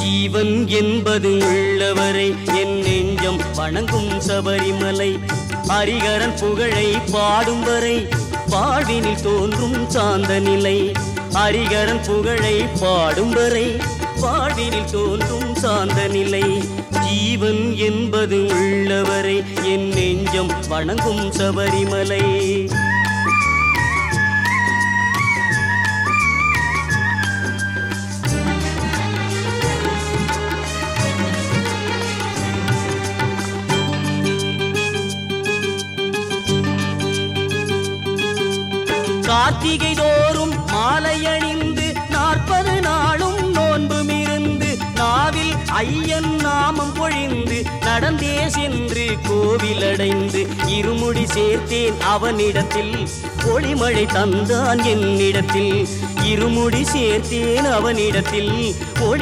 ஜீவன் என்பது உள்ளவரை என் நெஞ்சம் வணங்கும் சபரிமலை. ஹரிகரன் புகழை பாடும் வரை வாழ்வினில் தோன்றும் சாந்த நிலை. ஹரிகரன் புகழை பாடும் வரை வாழ்வினில் தோன்றும் சாந்த நிலை. ஜீவன் என்பது உள்ளவரை என் நெஞ்சம் வணங்கும் சபரிமலை. கார்த்திகை தோறும் மாலை அணிந்து 40 நாளும் நோன்பும் இருந்து நாவில் ஐயன் நாமம் பொழிந்து நடந்தே சென்று கோவில் அடைந்து இருமுடி சேர்த்தேன் அவனிடத்தில். ஒளிமழை தந்தான் என்னிடத்தில். இருமுடி சேர்த்தேன் அவனிடத்தில்.